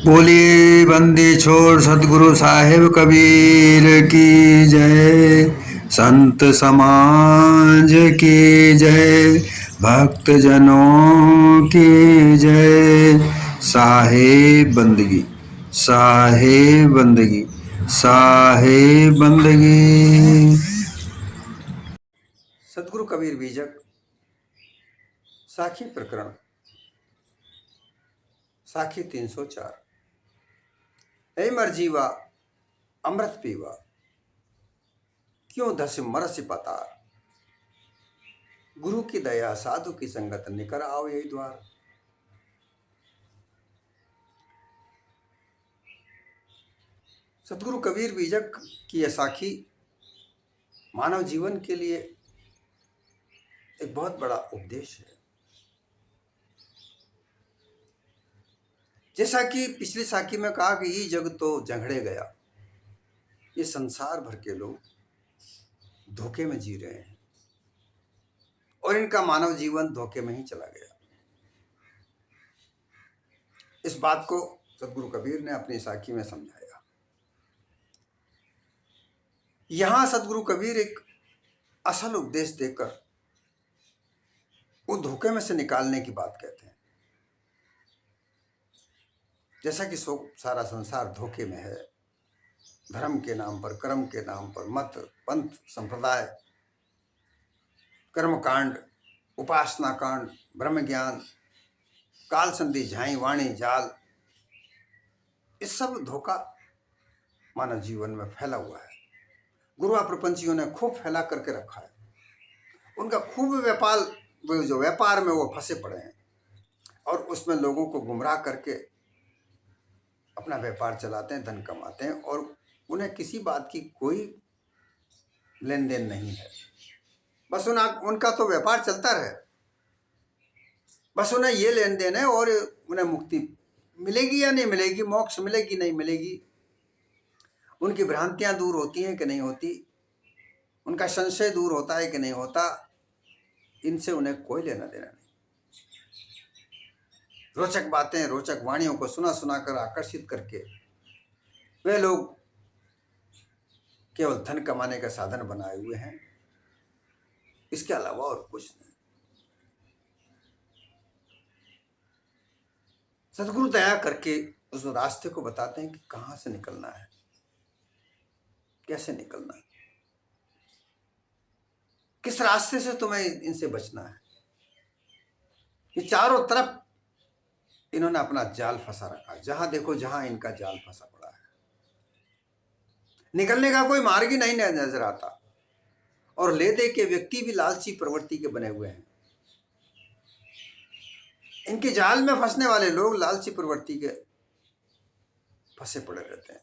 बोलिए बंदी छोड़ सतगुरु साहिब कबीर की जय। संत समाज की जय। भक्त जनों की जय। साहिब बंदगी, साहिब बंदगी, साहिब बंदगी। सतगुरु कबीर बीजक साखी प्रकरण साखी 304। ऐ मर जीवा अमृत पीवा, क्यों धस मरस पतार। गुरु की दया साधु की संगत, निकर आओ यही द्वार। सतगुरु कबीर बीजक की यह साखी मानव जीवन के लिए एक बहुत बड़ा उपदेश है। जैसा कि पिछली साखी में कहा कि ये जग तो जंगड़े गया, ये संसार भर के लोग धोखे में जी रहे हैं और इनका मानव जीवन धोखे में ही चला गया। इस बात को सतगुरु कबीर ने अपनी साखी में समझाया। यहां सतगुरु कबीर एक असल उपदेश देकर वो धोखे में से निकालने की बात कहते हैं। जैसा कि सारा संसार धोखे में है, धर्म के नाम पर, कर्म के नाम पर, मत पंथ संप्रदाय, कर्मकांड, उपासना कांड, ब्रह्म ज्ञान, काल संधि, झाई वाणी जाल, इस सब धोखा मानव जीवन में फैला हुआ है। गुरुआ प्रपंचियों ने खूब फैला करके रखा है। उनका खूब व्यापार में वो फंसे पड़े हैं और उसमें लोगों को गुमराह करके अपना व्यापार चलाते हैं, धन कमाते हैं और उन्हें किसी बात की कोई लेन देन नहीं है। बस उनका तो व्यापार चलता रहे, बस उन्हें ये लेन देन है और उन्हें मुक्ति मिलेगी या नहीं मिलेगी, मोक्ष मिलेगी नहीं मिलेगी, उनकी भ्रांतियां दूर होती हैं कि नहीं होती, उनका संशय दूर होता है कि नहीं होता, इनसे उन्हें कोई लेना देना नहीं। रोचक बातें, रोचक वाणियों को सुना सुना कर आकर्षित करके वे लोग केवल धन कमाने का साधन बनाए हुए हैं, इसके अलावा और कुछ नहीं। सतगुरु दया करके उस रास्ते को बताते हैं कि कहां से निकलना है, कैसे निकलना है, किस रास्ते से तुम्हें इनसे बचना है। ये चारों तरफ इन्होंने अपना जाल फंसा रखा है, जहां देखो जहां इनका जाल फंसा पड़ा है, निकलने का कोई मार्ग ही नहीं नजर आता। और ले दे के व्यक्ति भी लालची प्रवृत्ति के बने हुए हैं। इनके जाल में फंसने वाले लोग लालची प्रवृत्ति के फंसे पड़े रहते हैं,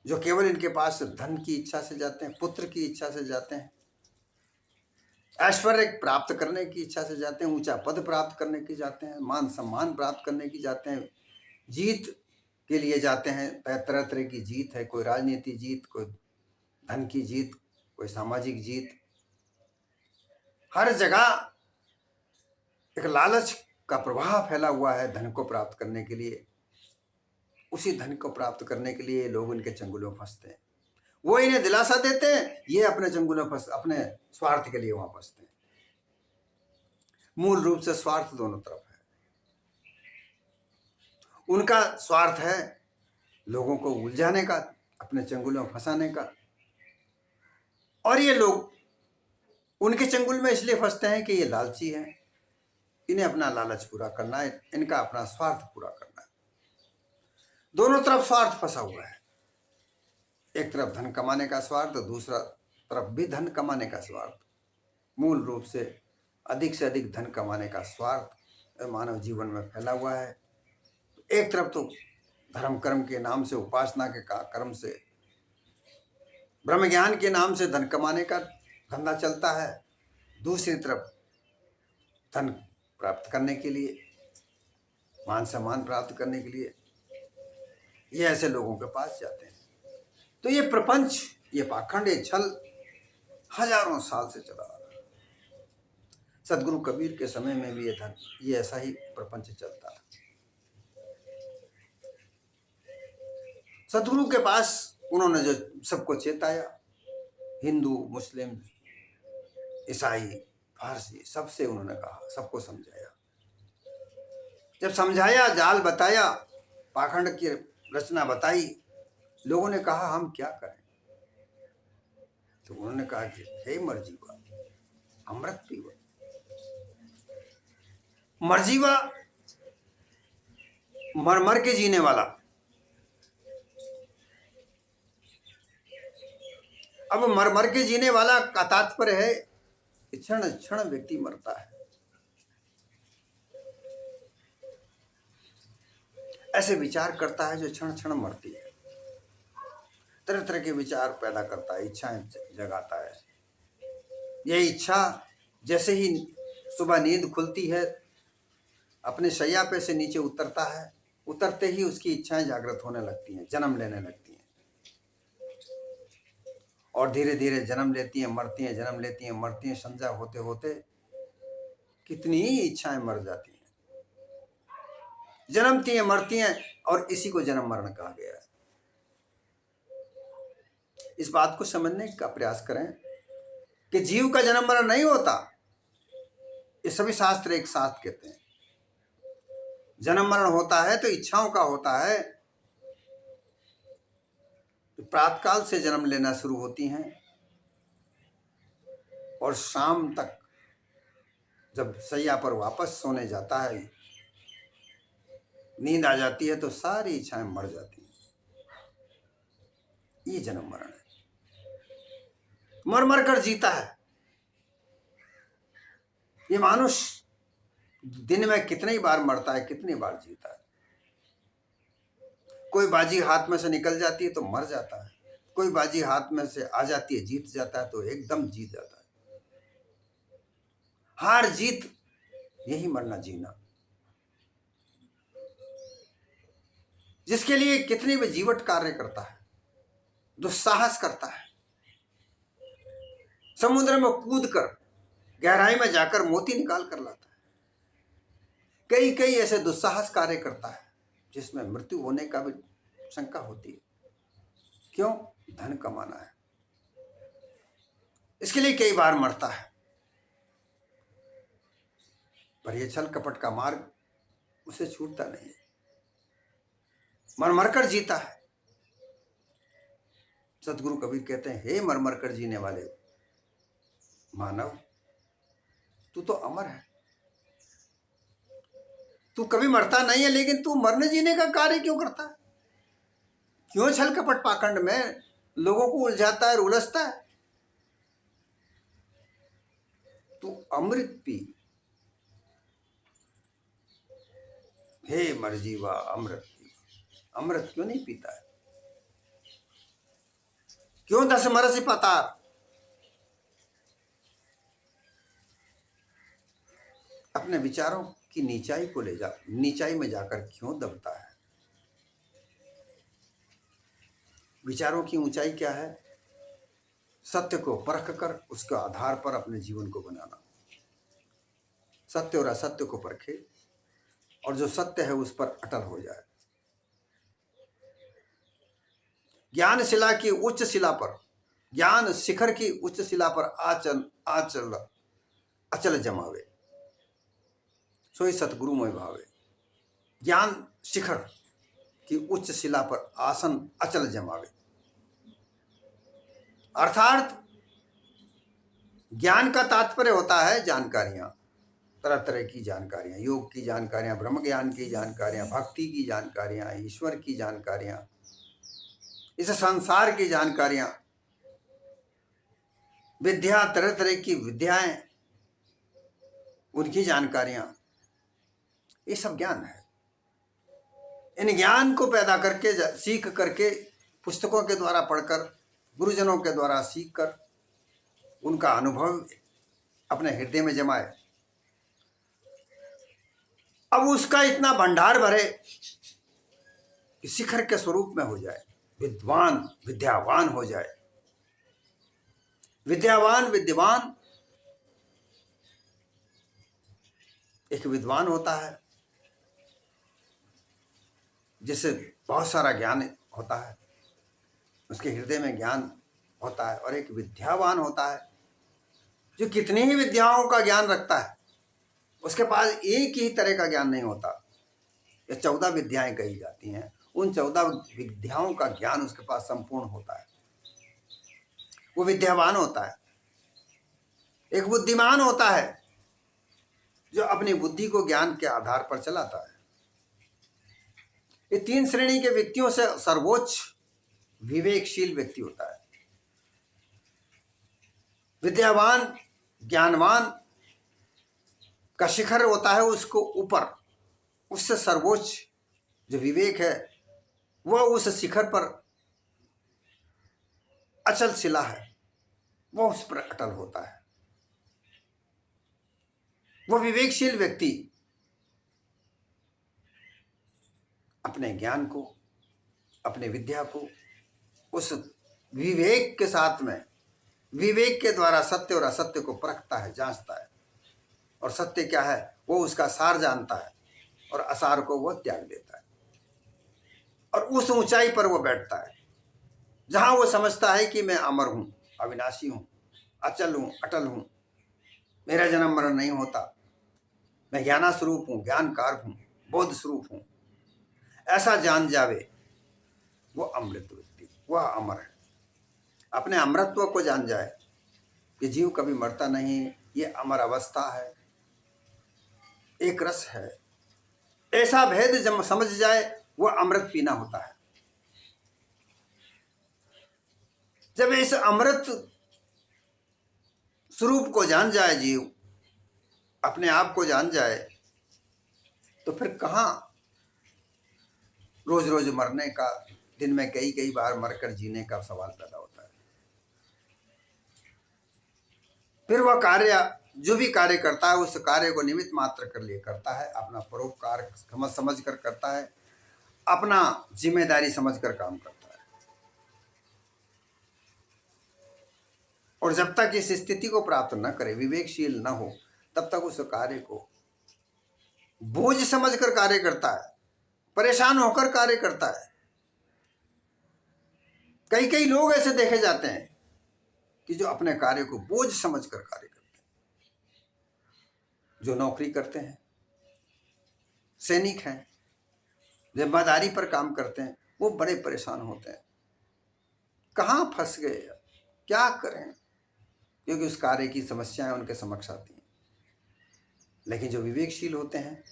जो केवल इनके पास धन की इच्छा से जाते हैं, पुत्र की इच्छा से जाते हैं, ऐश्वर्य प्राप्त करने की इच्छा से जाते हैं, ऊंचा पद प्राप्त करने की जाते हैं, मान सम्मान प्राप्त करने की जाते हैं, जीत के लिए जाते हैं। तरह तरह की जीत है, कोई राजनीति जीत, कोई धन की जीत, कोई सामाजिक जीत। हर जगह एक लालच का प्रभाव फैला हुआ है धन को प्राप्त करने के लिए। उसी धन को प्राप्त करने के लिए लोग इनके चंगुलों में फंसते हैं। वो इन्हें दिलासा देते हैं, ये अपने चंगुलों में अपने स्वार्थ के लिए वहां फंसते हैं। मूल रूप से स्वार्थ दोनों तरफ है। उनका स्वार्थ है लोगों को उलझाने का, अपने चंगुलों में फंसाने का, और ये लोग उनके चंगुल में इसलिए फंसते हैं कि ये लालची हैं, इन्हें अपना लालच पूरा करना है, इनका अपना स्वार्थ पूरा करना है। दोनों तरफ स्वार्थ फंसा हुआ है। एक तरफ धन कमाने का स्वार्थ, दूसरा तरफ भी धन कमाने का स्वार्थ। मूल रूप से अधिक धन कमाने का स्वार्थ मानव जीवन में फैला हुआ है। एक तरफ तो धर्म कर्म के नाम से, उपासना के कर्म से, ब्रह्म ज्ञान के नाम से धन कमाने का धंधा चलता है, दूसरी तरफ धन प्राप्त करने के लिए, मान सम्मान प्राप्त करने के लिए ये ऐसे लोगों के पास जाते हैं। तो ये प्रपंच, ये पाखंड, ये छल हजारों साल से चला आ रहा है। सदगुरु कबीर के समय में भी ये ऐसा ही प्रपंच चलता था। सदगुरु के पास उन्होंने जो सबको चेताया, हिंदू, मुस्लिम, ईसाई, फारसी, सबसे उन्होंने कहा, सबको समझाया। जब समझाया, जाल बताया, पाखंड की रचना बताई, लोगों ने कहा हम क्या करें? तो उन्होंने कहा कि हे मरजीवा, अमृत पीवा। मरजीवा मर मर के जीने वाला। अब मर मर के जीने वाला का तात्पर्य है कि क्षण क्षण व्यक्ति मरता है। ऐसे विचार करता है जो क्षण क्षण मरती है, तरह तरह के विचार पैदा करता है, इच्छाएं जगाता है। यह इच्छा जैसे ही सुबह नींद खुलती है, अपने शैया पे से नीचे उतरता है, उतरते ही उसकी इच्छाएं जागृत होने लगती हैं, जन्म लेने लगती हैं, और धीरे धीरे जन्म लेती हैं, मरती हैं, जन्म लेती हैं, मरती हैं। संध्या होते होते कितनी ही इच्छाएं मर जाती हैं, जन्मती हैं, मरती हैं, और इसी को जन्म मरण कहा गया है। इस बात को समझने का प्रयास करें कि जीव का जन्म मरण नहीं होता। ये सभी शास्त्र एक साथ कहते हैं। जन्म मरण होता है तो इच्छाओं का होता है। तो प्रातःकाल से जन्म लेना शुरू होती हैं, और शाम तक जब सैया पर वापस सोने जाता है, नींद आ जाती है, तो सारी इच्छाएं मर जाती हैं। ये जन्म मरण है। मर मर कर जीता है। ये मनुष्य दिन में कितनी बार मरता है, कितनी बार जीता है। कोई बाजी हाथ में से निकल जाती है तो मर जाता है, कोई बाजी हाथ में से आ जाती है, जीत जाता है तो एकदम जीत जाता है। हार जीत, यही मरना जीना। जिसके लिए कितनी भी जीवट कार्य करता है, दुस्साहस करता है, समुद्र में कूद कर गहराई में जाकर मोती निकाल कर लाता है, कई कई ऐसे दुस्साहस कार्य करता है जिसमें मृत्यु होने का भी शंका होती है। क्यों? धन कमाना है, इसके लिए कई बार मरता है। पर यह छल कपट का मार्ग उसे छूटता नहीं, मर मर कर जीता है। सतगुरु कबीर कहते हैं, हे मर मर कर जीने वाले मानव, तू तो अमर है। तू कभी मरता नहीं है, लेकिन तू मरने जीने का कार्य क्यों करता है? क्यों छल कपट पाखंड में लोगों को उलझाता है, उलझता है? तू अमृत पी। हे मरजीवा, अमृत पी। अमृत क्यों नहीं पीता है? क्यों 10 मरसी पतार? अपने विचारों की नीचाई में जाकर क्यों दबता है? विचारों की ऊंचाई क्या है? सत्य को परख कर उसके आधार पर अपने जीवन को बनाना। सत्य और असत्य को परखे, और जो सत्य है उस पर अटल हो जाए। ज्ञान शिला की उच्च शिला पर, ज्ञान शिखर की उच्च शिला पर अचल जमावे, सोई सतगुरुमय भावे। ज्ञान शिखर की उच्च शिला पर आसन अचल जमावे, अर्थात ज्ञान का तात्पर्य होता है जानकारियां, तरह तरह की जानकारियां, योग की जानकारियां, ब्रह्म ज्ञान की जानकारियां, भक्ति की जानकारियां, ईश्वर की जानकारियां, इस संसार की जानकारियां, विद्या, तरह तरह की विद्याएं, उनकी जानकारियां, ये सब ज्ञान है। इन ज्ञान को पैदा करके, सीख करके, पुस्तकों के द्वारा पढ़कर, गुरुजनों के द्वारा सीख कर, उनका अनुभव अपने हृदय में जमाए। अब उसका इतना भंडार भरे कि शिखर के स्वरूप में हो जाए, विद्वान विद्यावान हो जाए। विद्वान एक विद्वान होता है जिसे बहुत सारा ज्ञान होता है, उसके हृदय में ज्ञान होता है, और एक विद्यावान होता है जो कितनी ही विद्याओं का ज्ञान रखता है, उसके पास एक ही तरह का ज्ञान नहीं होता। ये 14 विद्याएं कही जाती हैं, उन 14 विद्याओं का ज्ञान उसके पास संपूर्ण होता है, वो विद्यावान होता है। एक बुद्धिमान होता है जो अपनी बुद्धि को ज्ञान के आधार पर चलाता है। ये 3 श्रेणी के व्यक्तियों से सर्वोच्च विवेकशील व्यक्ति होता है। विद्यावान, ज्ञानवान का शिखर होता है उसको ऊपर, उससे सर्वोच्च जो विवेक है वह उस शिखर पर अचल शिला है, वह उस पर अटल होता है। वह विवेकशील व्यक्ति अपने ज्ञान को, अपने विद्या को उस विवेक के साथ में, विवेक के द्वारा सत्य और असत्य को परखता है, जांचता है, और सत्य क्या है वो उसका सार जानता है, और असार को वह त्याग देता है, और उस ऊंचाई पर वो बैठता है जहां वो समझता है कि मैं अमर हूं, अविनाशी हूं, अचल हूं, अटल हूं, मेरा जन्म मरण नहीं होता, मैं ज्ञाना स्वरूप हूं, ज्ञान कारक हूं, बोध स्वरूप हूं। ऐसा जान जावे वो अमृत व्यक्ति, वह अमर है। अपने अमरत्व को जान जाए कि जीव कभी मरता नहीं, ये अमर अवस्था है, एक रस है, ऐसा भेद जब समझ जाए वह अमृत पीना होता है। जब इस अमृत स्वरूप को जान जाए जीव, अपने आप को जान जाए, तो फिर कहाँ रोज रोज मरने का, दिन में कई कई बार मरकर जीने का सवाल पैदा होता है। फिर वह कार्य, जो भी कार्य करता है, उस कार्य को निमित्त मात्र कर लिए करता है, अपना परोपकार समझ कर करता है, अपना जिम्मेदारी समझकर काम करता है। और जब तक इस स्थिति को प्राप्त न करे, विवेकशील न हो, तब तक उस कार्य को बोझ समझकर कार्य करता है, परेशान होकर कार्य करता है। कई कई लोग ऐसे देखे जाते हैं कि जो अपने कार्य को बोझ समझकर कार्य करते हैं, जो नौकरी करते हैं, सैनिक हैं, जिम्मेदारी पर काम करते हैं, वो बड़े परेशान होते हैं, कहाँ फंस गए, क्या करें, क्योंकि उस कार्य की समस्याएं उनके समक्ष आती हैं। लेकिन जो विवेकशील होते हैं,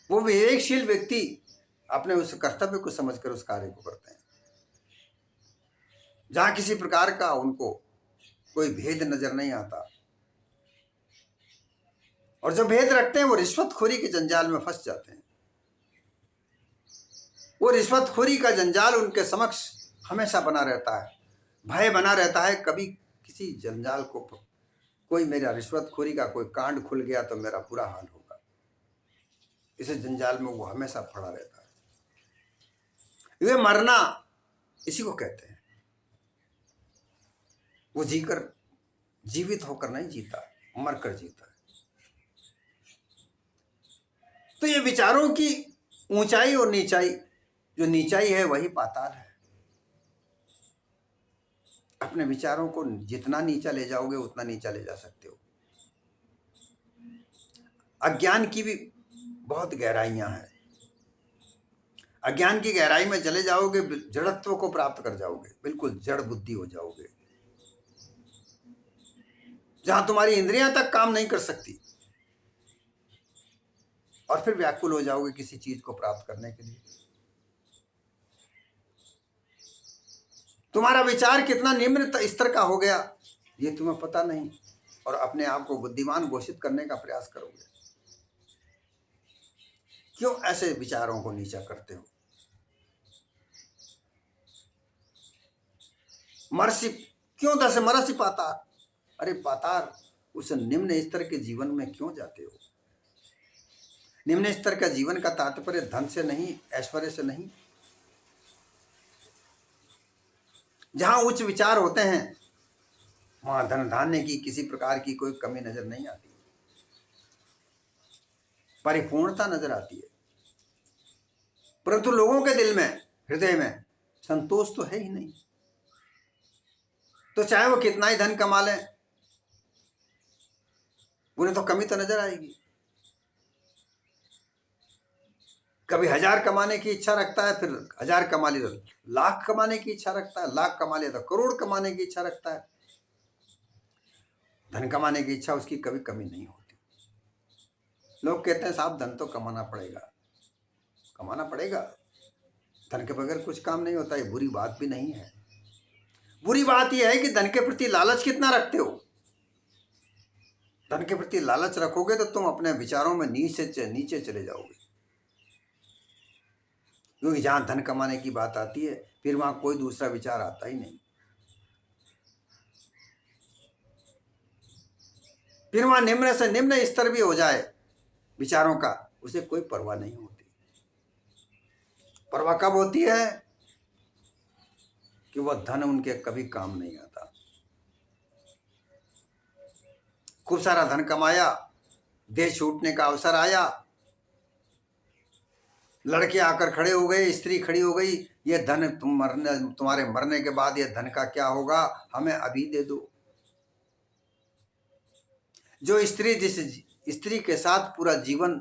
वो विवेकशील व्यक्ति अपने उस कर्तव्य को समझकर उस कार्य को करते हैं, जहां किसी प्रकार का उनको कोई भेद नजर नहीं आता। और जो भेद रखते हैं वो रिश्वतखोरी के जंजाल में फंस जाते हैं। वो रिश्वतखोरी का जंजाल उनके समक्ष हमेशा बना रहता है, भय बना रहता है, कभी किसी जंजाल को, कोई मेरा रिश्वतखोरी का कोई कांड खुल गया तो मेरा बुरा हाल होगा, इस जंजाल में वो हमेशा पड़ा रहता है। वे मरना इसी को कहते हैं। वो जीकर, जीवित होकर नहीं जीता, मरकर जीता है। तो ये विचारों की ऊंचाई और नीचाई, जो नीचाई है वही पाताल है। अपने विचारों को जितना नीचा ले जाओगे उतना नीचा ले जा सकते हो। अज्ञान की भी बहुत गहराइयां हैं। अज्ञान की गहराई में चले जाओगे, जड़त्व को प्राप्त कर जाओगे, बिल्कुल जड़ बुद्धि हो जाओगे, जहां तुम्हारी इंद्रियां तक काम नहीं कर सकती, और फिर व्याकुल हो जाओगे किसी चीज को प्राप्त करने के लिए। तुम्हारा विचार कितना निम्न स्तर का हो गया ये तुम्हें पता नहीं, और अपने आप को बुद्धिमान घोषित करने का प्रयास करोगे। क्यों ऐसे विचारों को नीचा करते हो? मरसी क्यों दस मरसी पातार, अरे पातार, उस निम्न स्तर के जीवन में क्यों जाते हो? निम्न स्तर का जीवन का तात्पर्य धन से नहीं, ऐश्वर्य से नहीं। जहां उच्च विचार होते हैं वहां धन धान्य की किसी प्रकार की कोई कमी नजर नहीं आती, परिपूर्णता नजर आती है। परंतु लोगों के दिल में, हृदय में संतोष तो है ही नहीं। तो चाहे वो कितना ही धन कमा लें, उन्हें तो कमी तो नजर आएगी। कभी 1000 कमाने की इच्छा रखता है, फिर 1000 कमा लिया तो लाख कमाने की इच्छा रखता है, लाख कमा लिया तो करोड़ कमाने की इच्छा रखता है। धन कमाने की इच्छा उसकी कभी कमी नहीं होती। लोग कहते हैं साहब धन तो कमाना पड़ेगा, कमाना पड़ेगा, धन के बगैर कुछ काम नहीं होता। ये बुरी बात भी नहीं है। बुरी बात यह है कि धन के प्रति लालच कितना रखते हो। धन के प्रति लालच रखोगे तो तुम अपने विचारों में नीचे चले जाओगे, क्योंकि जहां धन कमाने की बात आती है फिर वहां कोई दूसरा विचार आता ही नहीं। फिर वहां निम्न से निम्न स्तर भी हो जाए विचारों का, उसे कोई परवाह नहीं होती। परवाह कब होती है कि वह धन उनके कभी काम नहीं आता। खूब सारा धन कमाया, देश छूटने का अवसर आया, लड़के आकर खड़े हो गए, स्त्री खड़ी हो गई, ये धन तुम्हारे मरने के बाद ये धन का क्या होगा, हमें अभी दे दो। जो स्त्री जिस स्त्री के साथ पूरा जीवन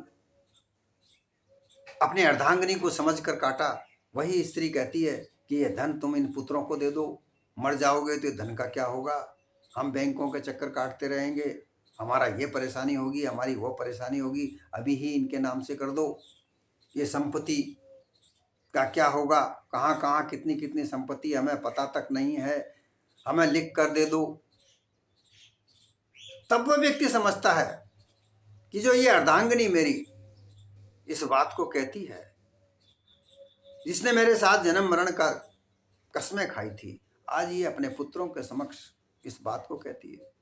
अपनी अर्धांगिनी को समझकर काटा, वही स्त्री कहती है कि ये धन तुम इन पुत्रों को दे दो, मर जाओगे तो ये धन का क्या होगा, हम बैंकों के चक्कर काटते रहेंगे, हमारा ये परेशानी होगी, हमारी वो परेशानी होगी, अभी ही इनके नाम से कर दो। ये संपत्ति का क्या होगा, कहाँ कहाँ कितनी कितनी संपत्ति हमें पता तक नहीं है, हमें लिख कर दे दो। तब वह व्यक्ति समझता है कि जो ये अर्धांगिनी मेरी इस बात को कहती है, जिसने मेरे साथ जन्म मरण का कसमें खाई थी, आज ये अपने पुत्रों के समक्ष इस बात को कहती है,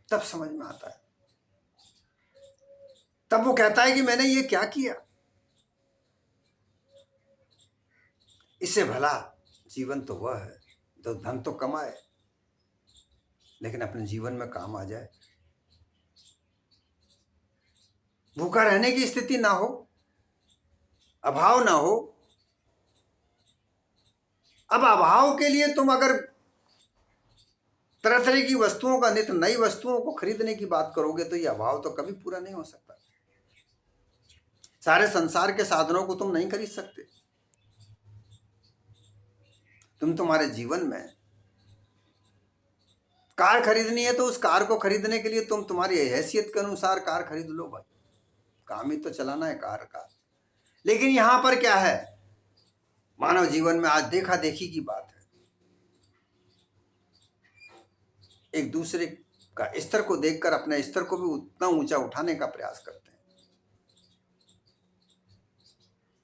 तब समझ में आता है। तब वो कहता है कि मैंने ये क्या किया, इससे भला जीवन तो वह है जो धन तो कमाए लेकिन अपने जीवन में काम आ जाए, भूखा रहने की स्थिति ना हो, अभाव ना हो। अब अभाव के लिए तुम अगर तरह तरह की वस्तुओं का, नित्य नई वस्तुओं को खरीदने की बात करोगे तो ये अभाव तो कभी पूरा नहीं हो सकता। सारे संसार के साधनों को तुम नहीं खरीद सकते। तुम तुम्हारे जीवन में कार खरीदनी है तो उस कार को खरीदने के लिए तुम तुम्हारी हैसियत के अनुसार कार खरीद लो भाई, काम ही तो चलाना है कार का। लेकिन यहां पर क्या है, मानव जीवन में आज देखा देखी की बात है, एक दूसरे का स्तर को देखकर अपने स्तर को भी उतना ऊंचा उठाने का प्रयास करते हैं।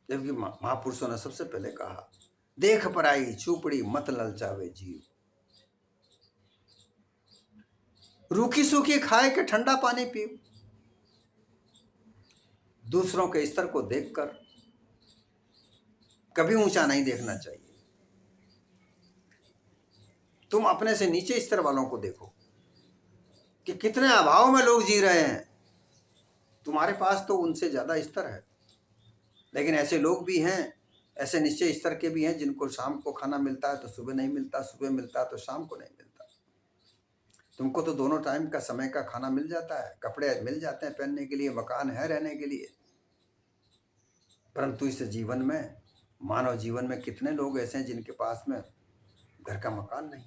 जबकि महापुरुषों ने सबसे पहले कहा, देख पराई चूपड़ी मत ललचावे जीव, रूखी सूखी खाए के ठंडा पानी पियो। दूसरों के स्तर को देखकर कभी ऊंचा नहीं देखना चाहिए। तुम अपने से नीचे स्तर वालों को देखो कि कितने अभाव में लोग जी रहे हैं, तुम्हारे पास तो उनसे ज्यादा स्तर है। लेकिन ऐसे लोग भी हैं, ऐसे निश्चय स्तर के भी हैं जिनको शाम को खाना मिलता है तो सुबह नहीं मिलता, सुबह मिलता है तो शाम को नहीं मिलता। तुमको तो दोनों टाइम का समय का खाना मिल जाता है, कपड़े मिल जाते हैं पहनने के लिए, मकान है रहने के लिए, परंतु इस जीवन में, मानव जीवन में कितने लोग ऐसे हैं जिनके पास में घर का मकान नहीं।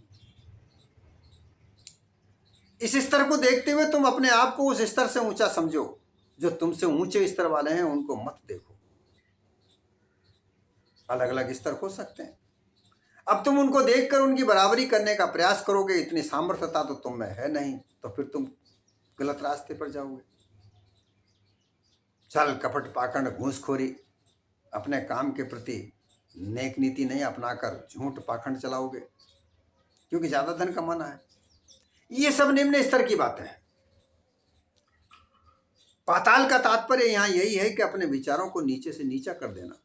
इस स्तर को देखते हुए तुम अपने आप को उस स्तर से ऊंचा समझो। जो तुमसे ऊंचे स्तर वाले हैं उनको मत देखो। अलग अलग स्तर हो सकते हैं। अब तुम उनको देखकर उनकी बराबरी करने का प्रयास करोगे, इतनी सामर्थ्यता तो तुम में है नहीं, तो फिर तुम गलत रास्ते पर जाओगे। छल कपट पाखंड घूसखोरी, अपने काम के प्रति नेक नीति नहीं अपनाकर झूठ पाखंड चलाओगे, क्योंकि ज्यादा धन कमाना है। ये सब निम्न स्तर की बातें हैं। पाताल का तात्पर्य यहां यही है कि अपने विचारों को नीचे से नीचा कर देना,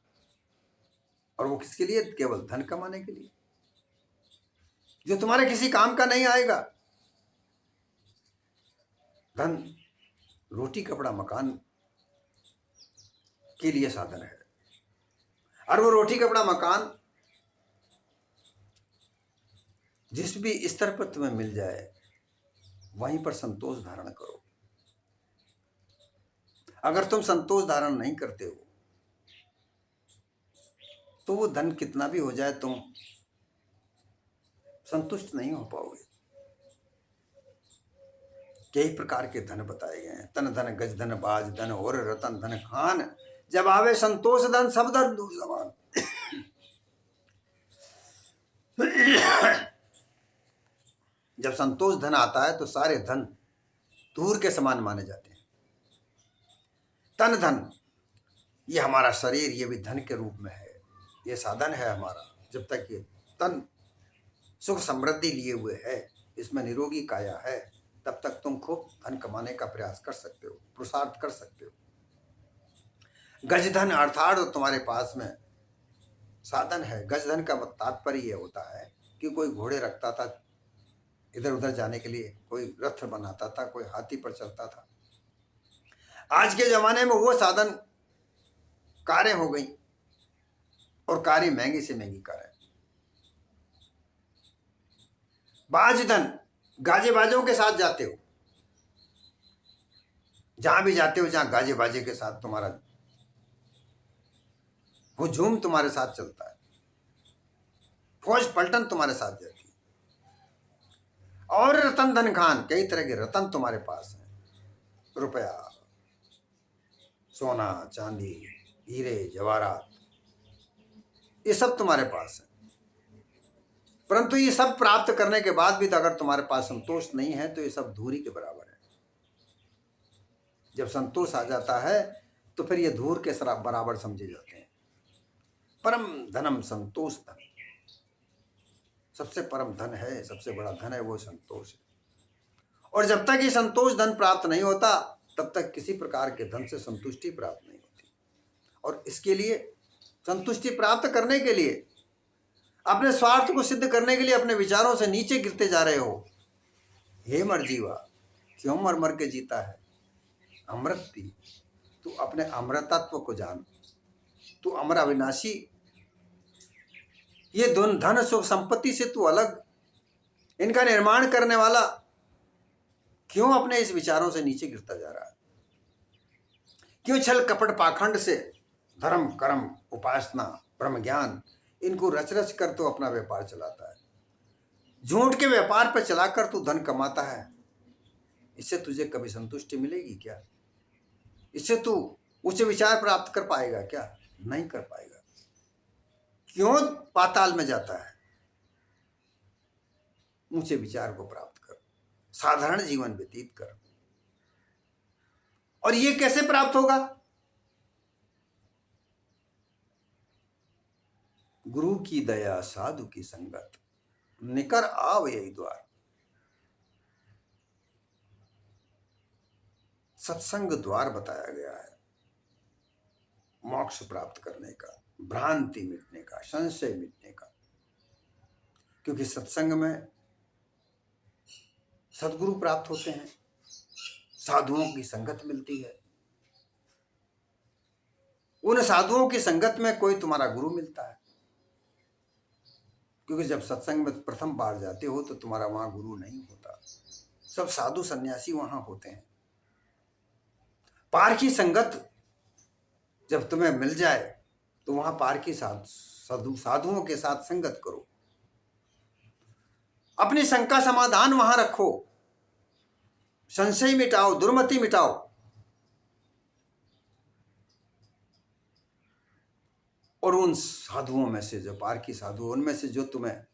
और वो किसके लिए? केवल धन कमाने के लिए, जो तुम्हारे किसी काम का नहीं आएगा। धन रोटी कपड़ा मकान के लिए साधन है, और वो रोटी कपड़ा मकान जिस भी स्तर पर तुम्हें मिल जाए वहीं पर संतोष धारण करो। अगर तुम संतोष धारण नहीं करते हो तो वो धन कितना भी हो जाए तुम संतुष्ट नहीं हो पाओगे। कई प्रकार के धन बताए गए हैं, तन धन गज धन बाज धन और रतन धन खान, जब आवे संतोष धन सब धन दूर समान। जब संतोष धन आता है तो सारे धन धूर के समान माने जाते हैं। तन धन, ये हमारा शरीर, ये भी धन के रूप में है, ये साधन है हमारा। जब तक ये तन सुख समृद्धि लिए हुए है, इसमें निरोगी काया है, तब तक तुम खूब धन कमाने का प्रयास कर सकते हो, पुरुषार्थ कर सकते हो। गज धन अर्थात तुम्हारे पास में साधन है। गज धन का तात्पर्य ये होता है कि कोई घोड़े रखता था इधर उधर जाने के लिए, कोई रथ बनाता था, कोई हाथी पर चलता था। आज के जमाने में वो साधन कारें हो गई, और कारें महंगी से महंगी कारें। बाज धन, गाजे बाजों के साथ जाते हो, जहां भी जाते हो जहां गाजे बाजे के साथ तुम्हारा हुजूम तुम्हारे साथ चलता है, फौज पलटन तुम्हारे साथ जाती है। और रतन धन खान, कई तरह के रतन तुम्हारे पास हैं, रुपया, सोना चांदी, हीरे जवाहरात, ये सब तुम्हारे पास है। परंतु ये सब प्राप्त करने के बाद भी तो अगर तुम्हारे पास संतोष नहीं है तो ये सब धूरी के बराबर है। जब संतोष आ जाता है तो फिर ये धूर के बराबर समझे जाते हैं। परम धनम संतोष धन, सबसे परम धन है, सबसे बड़ा धन है वो संतोष है। और जब तक ये संतोष धन प्राप्त नहीं होता तब तक किसी प्रकार के धन से संतुष्टि प्राप्त नहीं होती। और इसके लिए, संतुष्टि प्राप्त करने के लिए, अपने स्वार्थ को सिद्ध करने के लिए अपने विचारों से नीचे गिरते जा रहे हो। हे मरजीवा, क्यों मर मर के जीता है? अमृत पी, तू अपने अमृतत्व को जान, तू अमर अविनाशी। ये धन सुख संपत्ति से तू अलग, इनका निर्माण करने वाला, क्यों अपने इस विचारों से नीचे गिरता जा रहा है? क्यों छल कपट पाखंड से धर्म कर्म उपासना ब्रह्म ज्ञान इनको रच रच कर तो अपना व्यापार चलाता है? झूठ के व्यापार पर चलाकर तू धन कमाता है। इससे तुझे कभी संतुष्टि मिलेगी क्या? इससे तू उच्च विचार प्राप्त कर पाएगा क्या? नहीं कर पाएगा। क्यों पाताल में जाता है? ऊंचे विचार को प्राप्त कर, साधारण जीवन व्यतीत कर। और ये कैसे प्राप्त होगा? गुरु की दया साधु की संगत, निकर आव यही द्वार। सत्संग द्वार बताया गया है मोक्ष प्राप्त करने का, भ्रांति मिटने का, संशय मिटने का। क्योंकि सत्संग में सद्गुरु प्राप्त होते हैं, साधुओं की संगत मिलती है। उन साधुओं की संगत में कोई तुम्हारा गुरु मिलता है। क्योंकि जब सत्संग में प्रथम बार जाते हो तो तुम्हारा वहां गुरु नहीं होता, सब साधु सन्यासी वहां होते हैं। पार की संगत जब तुम्हें मिल जाए तो वहां पार की साधुओं के साथ संगत करो, अपनी शंका समाधान वहां रखो, संशय मिटाओ, दुर्मति मिटाओ। और उन साधुओं में से, जो पार की साधु, उनमें से जो तुम्हें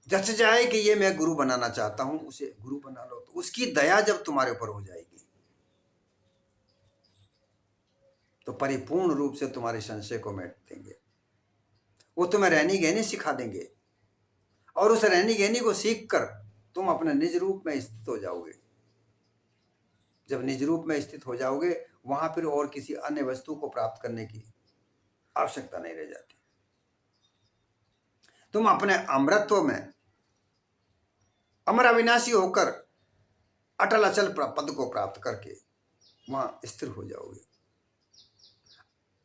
जच जाए कि ये मैं गुरु बनाना चाहता हूं, उसे गुरु बना लो। तो उसकी दया जब तुम्हारे ऊपर हो जाएगी तो परिपूर्ण रूप से तुम्हारे संशय को मेट देंगे। वो तुम्हें रहनी गहनी सिखा देंगे, और उस रहनी गहनी को सीख कर तुम अपने निज रूप में स्थित हो जाओगे। जब निज रूप में स्थित हो जाओगे वहां फिर और किसी अन्य वस्तु को प्राप्त करने की आवश्यकता नहीं रह जाती। तुम अपने अमृतत्व में अमर अविनाशी होकर अटल अचल पद को प्राप्त करके वहां स्थिर हो जाओगे।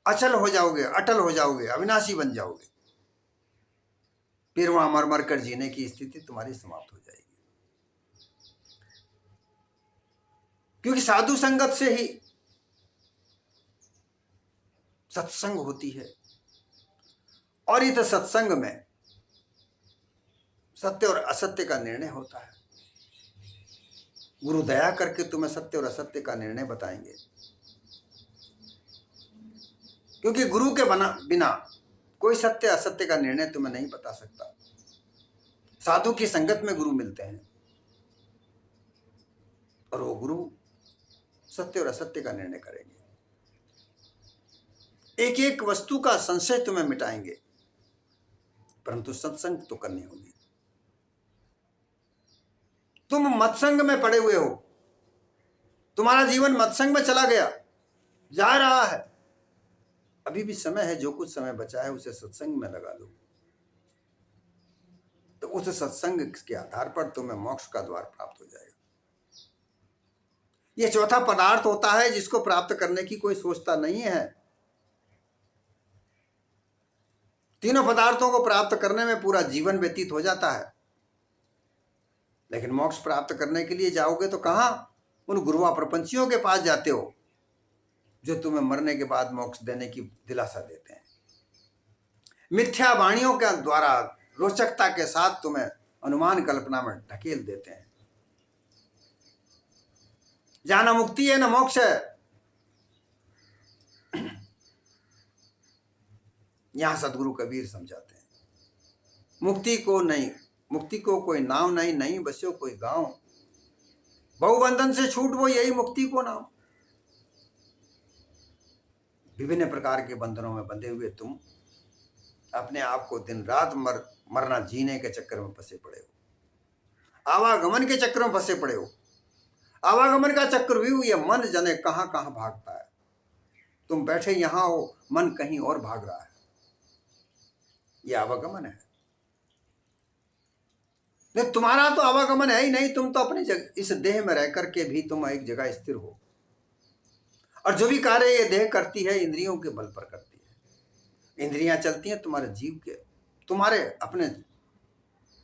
अचल हो जाओगे, अटल हो जाओगे, अविनाशी बन जाओगे। फिर वहां मर मर कर जीने की स्थिति तुम्हारी समाप्त हो जाएगी। क्योंकि साधु संगत से ही सत्संग होती है, और इस सत्संग में सत्य और असत्य का निर्णय होता है। गुरु दया करके तुम्हें सत्य और असत्य का निर्णय बताएंगे, क्योंकि गुरु के बिना कोई सत्य असत्य का निर्णय तुम्हें नहीं बता सकता। साधु की संगत में गुरु मिलते हैं, और वो गुरु सत्य और असत्य का निर्णय करेंगे। एक एक वस्तु का संशय तुम्हें मिटाएंगे, परंतु सत्संग तो करनी होगी। तुम मत्संग में पड़े हुए हो, तुम्हारा जीवन मत्संग में चला गया, जा रहा है। अभी भी समय है, जो कुछ समय बचा है उसे सत्संग में लगा लो, तो उस सत्संग के आधार पर तुम्हें मोक्ष का द्वार प्राप्त हो जाएगा। यह चौथा पदार्थ होता है जिसको प्राप्त करने की कोई सोचता नहीं है। तीनों पदार्थों को प्राप्त करने में पूरा जीवन व्यतीत हो जाता है, लेकिन मोक्ष प्राप्त करने के लिए जाओगे तो कहां? उन गुरुआ प्रपंचियों के पास जाते हो, जो तुम्हें मरने के बाद मोक्ष देने की दिलासा देते हैं। मिथ्या वाणियों के द्वारा रोचकता के साथ तुम्हें अनुमान कल्पना में ढकेल देते हैं। जहां न मुक्ति है न मोक्ष है, यहां सदगुरु कबीर समझाते हैं, मुक्ति को नहीं, मुक्ति को कोई नाम नहीं, नहीं बस्यो कोई गांव, बहुबंधन से छूट वो यही मुक्ति को नाम। विभिन्न प्रकार के बंधनों में बंधे हुए तुम अपने आप को दिन रात मरना जीने के चक्कर में फंसे पड़े हो, आवागमन के चक्कर में फंसे पड़े हो। आवागमन का चक्रव्यूह ये मन जाने कहां कहां भागता है। तुम बैठे यहां हो, मन कहीं और भाग रहा है, यह आवागमन है। नहीं, तुम्हारा तो आवागमन है ही नहीं। तुम तो अपनी इस देह में रह करके भी तुम एक जगह स्थिर हो, और जो भी कार्य ये देह करती है इंद्रियों के बल पर करती है। इंद्रियां चलती हैं तुम्हारे जीव के, तुम्हारे अपने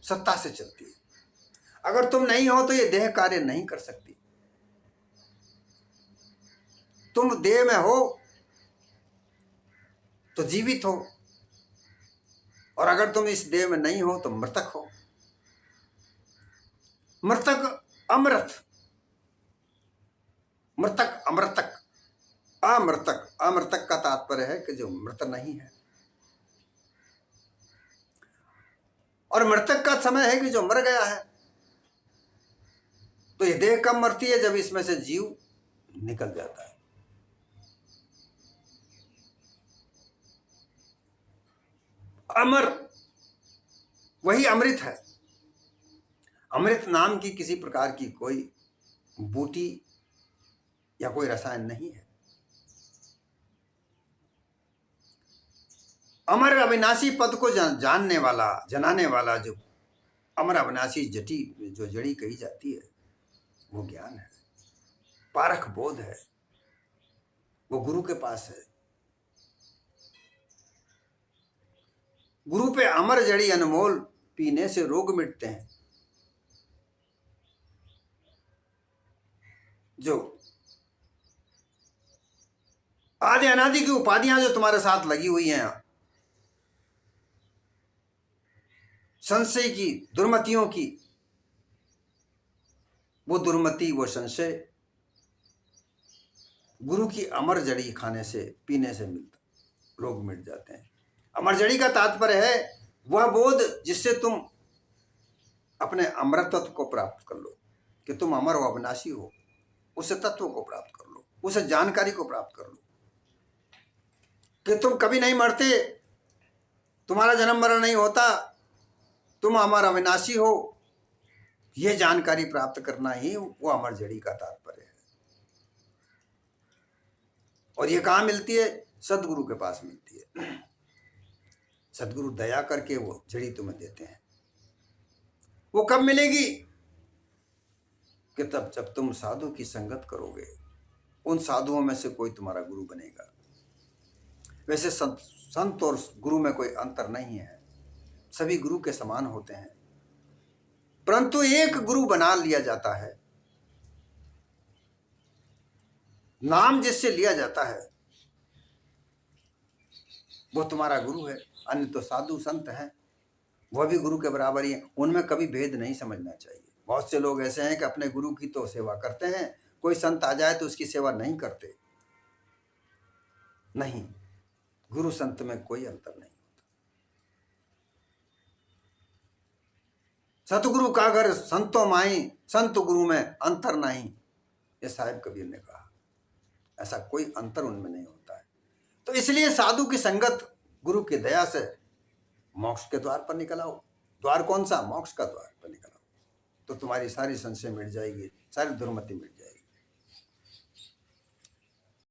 सत्ता से चलती है। अगर तुम नहीं हो तो ये देह कार्य नहीं कर सकती। तुम देह में हो तो जीवित हो, और अगर तुम इस देह में नहीं हो तो मृतक हो। मृतक अमृत, मृतक अमृतक, अमृतक। अमृतक का तात्पर्य है कि जो मृत नहीं है, और मृतक का समय है कि जो मर गया है। तो ये देह कब मरती है? जब इसमें से जीव निकल जाता है। अमर वही अमृत है। अमृत नाम की किसी प्रकार की कोई बूटी या कोई रसायन नहीं है। अमर अविनाशी पद को जानने वाला, जनाने वाला, जो अमर अविनाशी जटी जो जड़ी कही जाती है, वो ज्ञान है, पारख बोध है, वो गुरु के पास है। गुरु पे अमर जड़ी अनमोल, पीने से रोग मिटते हैं। जो आदि अनादि की उपाधियां जो तुम्हारे साथ लगी हुई हैं, संशय की, दुर्मतियों की, वो दुर्मति, वो संशय गुरु की अमर जड़ी खाने से, पीने से मिलता, रोग मिट जाते हैं। अमर जड़ी का तात्पर्य है वह बोध जिससे तुम अपने अमरत्व को प्राप्त कर लो, कि तुम अमर हो, अविनाशी हो। उस तत्व को प्राप्त कर लो, उस जानकारी को प्राप्त कर लो कि तुम कभी नहीं मरते, तुम्हारा जन्म मरण नहीं होता, तुम अमर अविनाशी हो। यह जानकारी प्राप्त करना ही वो अमर जड़ी का तात्पर्य है। और ये कहाँ मिलती है? सदगुरु के पास मिलती है। सदगुरु दया करके वो जड़ी तुम्हें देते हैं। वो कब मिलेगी? कि तब जब तुम साधु की संगत करोगे, उन साधुओं में से कोई तुम्हारा गुरु बनेगा। वैसे संत और गुरु में कोई अंतर नहीं है, सभी गुरु के समान होते हैं, परंतु एक गुरु बना लिया जाता है, नाम जिससे लिया जाता है वो तुम्हारा गुरु है। अन्य तो साधु संत हैं, वह भी गुरु के बराबर ही है, उनमें कभी भेद नहीं समझना चाहिए। बहुत से लोग ऐसे हैं कि अपने गुरु की तो सेवा करते हैं, कोई संत आ जाए तो उसकी सेवा नहीं करते। नहीं, गुरु संत में कोई अंतर नहीं होता। सतगुरु का घर संतो माई, संत गुरु में अंतर नहीं, ये साहिब कबीर ने कहा। ऐसा कोई अंतर उनमें नहीं होता है। तो इसलिए साधु की संगत, गुरु की दया से मोक्ष के द्वार पर निकल आओ। द्वार कौन सा? मोक्ष का द्वार पर निकल आओ, तो तुम्हारी सारी संशय मिट जाएगी, सारी दुर्मति मिट जाएगी।